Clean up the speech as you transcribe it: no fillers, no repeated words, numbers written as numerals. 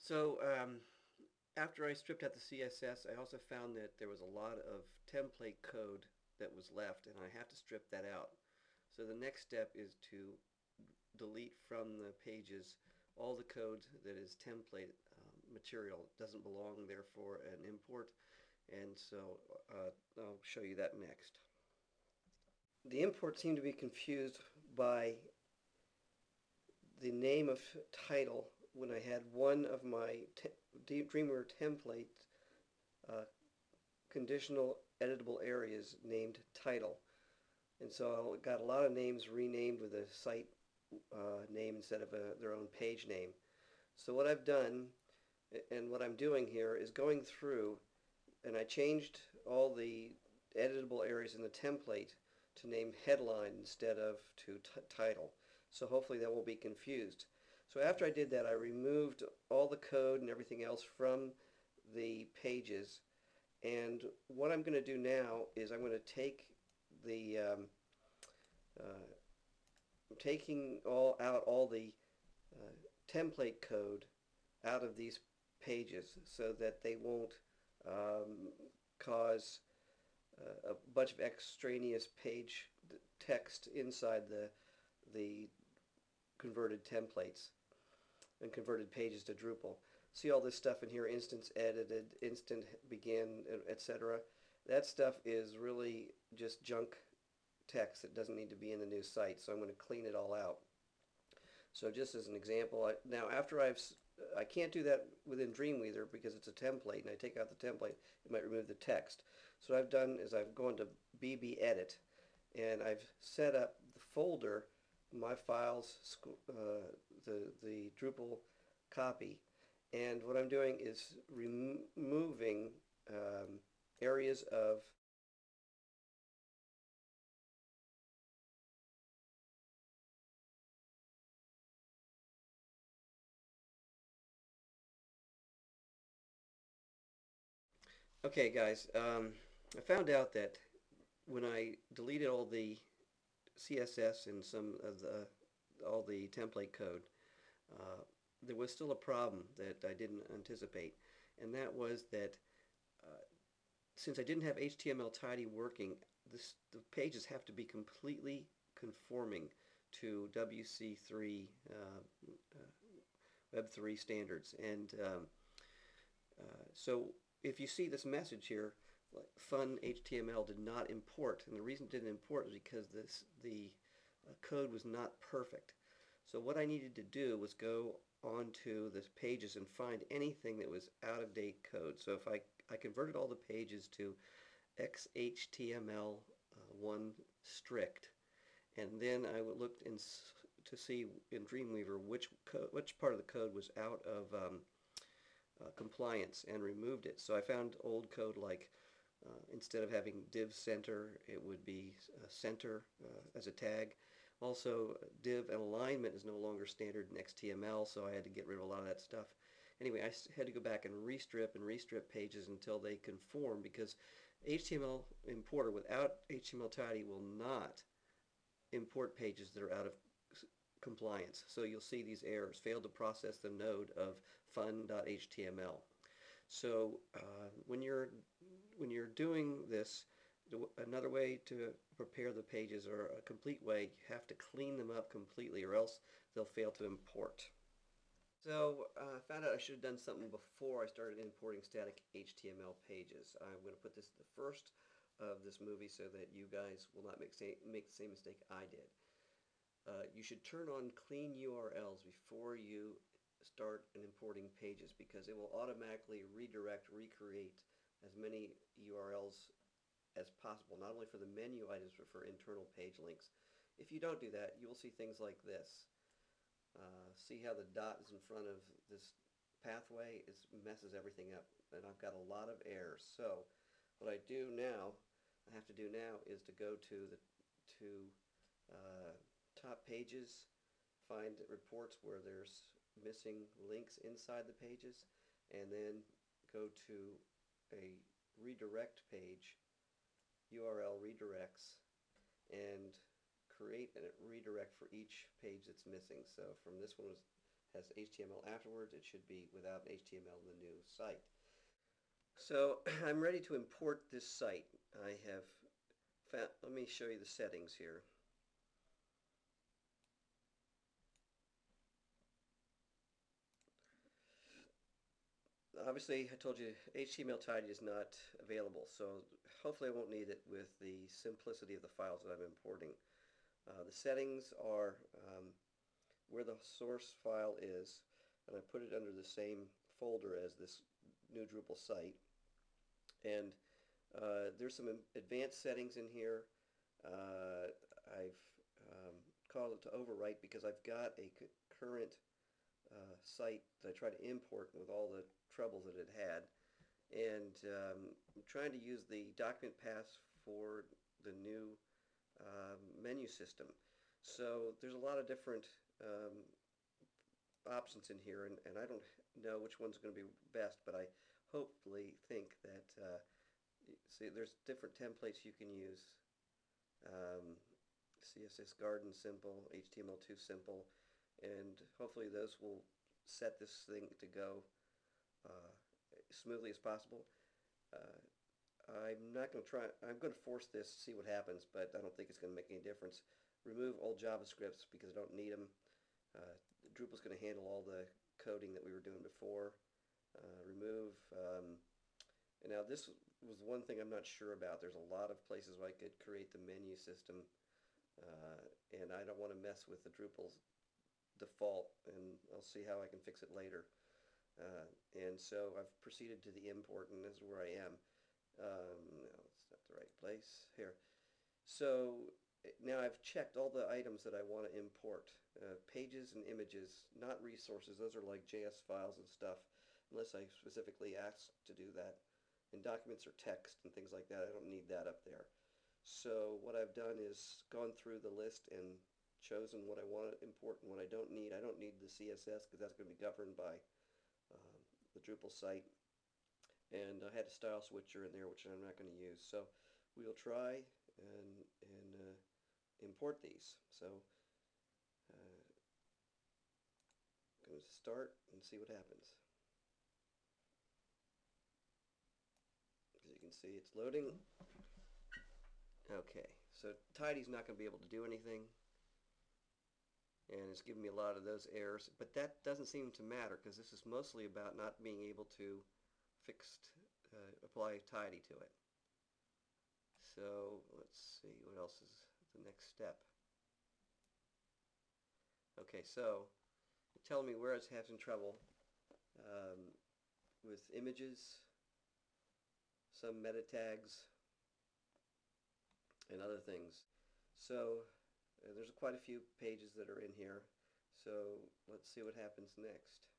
So after I stripped out the CSS, I also found that there was a lot of template code that was left, and I have to strip that out. So the next step is to delete from the pages all the code that is template material. It doesn't belong there for an import, and so I'll show you that next. The import seemed to be confused by the name of title when I had one of my Dreamweaver template uh, conditional editable areas named title. And so I got a lot of names renamed with a site name instead of their own page name. So what I've done and what I'm doing here is going through, and I changed all the editable areas in the template to name headline instead of to title. So hopefully that won't be confused. So after I did that, I removed all the code and everything else from the pages. And what I'm going to do now is I'm going to take the I'm taking all the template code out of these pages so that they won't um, cause a bunch of extraneous page text inside the converted templates and converted pages to Drupal. See all this stuff in here, instance edited, instant begin, etc. That stuff is really just junk text that doesn't need to be in the new site, so I'm going to clean it all out. So just as an example, now after I can't do that within Dreamweaver because it's a template, and I take out the template, it might remove the text. So what I've done is I've gone to BB Edit, and I've set up the folder, my files, the Drupal copy, and what I'm doing is removing areas of Okay, guys, I found out that when I deleted all the CSS and some of all the template code, uh, there was still a problem that I didn't anticipate, and that was that uh, since I didn't have HTML tidy working, the pages have to be completely conforming to WC3 Web 3 standards, and so if you see this message here, like fun HTML did not import, and the reason it didn't import is because the code was not perfect. So what I needed to do was go onto the pages and find anything that was out of date code. So if I converted all the pages to XHTML1 strict, and then I looked to see in Dreamweaver which part of the code was out of compliance and removed it. So I found old code like instead of having div center, it would be center as a tag. Also, div and alignment is no longer standard in XTML, so I had to get rid of a lot of that stuff. Anyway, I had to go back and restrip pages until they conform, because HTML importer without HTML tidy will not import pages that are out of compliance. So you'll see these errors: failed to process the node of fun.html. So when you're doing this, another way to prepare the pages, or a complete way, you have to clean them up completely, or else they'll fail to import. So I found out I should have done something before I started importing static HTML pages. I'm going to put this the first of this movie so that you guys will not make the same mistake I did. You should turn on clean URLs before you start importing pages, because it will automatically recreate as many URLs as possible, not only for the menu items but for internal page links. If you don't do that, you will see things like this. See how the dot is in front of this pathway? It messes everything up, and I've got a lot of errors. So what I have to do now is to go to the top pages, find reports where there's missing links inside the pages, and then go to a redirect page, URL redirects, and create a redirect for each page that's missing. So from this one has HTML afterwards. It should be without HTML in the new site. So I'm ready to import this site. I have found, let me show you the settings here. Obviously, I told you HTML tidy is not available, so hopefully I won't need it with the simplicity of the files that I'm importing. The settings are where the source file is, and I put it under the same folder as this new Drupal site. And there's some advanced settings in here. I've called it to overwrite because I've got a current site that I try to import with all the trouble that it had. And I'm trying to use the document paths for the new menu system. So there's a lot of different options in here, and I don't know which one's going to be best, but I hopefully think that see, there's different templates you can use. CSS Garden simple, HTML2 simple, and hopefully those will set this thing to go smoothly as possible. I'm not going to try, I'm going to force this, see what happens, but I don't think it's going to make any difference. Remove old JavaScripts because I don't need them. Drupal's going to handle all the coding that we were doing before. Remove, and now this was one thing I'm not sure about. There's a lot of places where I could create the menu system, and I don't want to mess with the Drupal's default, and I'll see how I can fix it later. And so I've proceeded to the import, and this is where I am. No, it's not the right place. Here. So now I've checked all the items that I want to import. Pages and images, not resources. Those are like JS files and stuff, unless I specifically ask to do that. And documents are text and things like that. I don't need that up there. So what I've done is gone through the list and chosen what I want to import and what I don't need. I don't need the CSS because that's going to be governed by the Drupal site. And I had a style switcher in there, which I'm not going to use. So we'll try and import these. So I'm going to start and see what happens. As you can see, it's loading. Okay, so tidy's not going to be able to do anything, and it's giving me a lot of those errors, but that doesn't seem to matter because this is mostly about not being able to apply tidy to it. So let's see, what else is the next step? Okay, so it's telling me where it's having trouble with images, some meta tags, and other things. So there's quite a few pages that are in here. So let's see what happens next.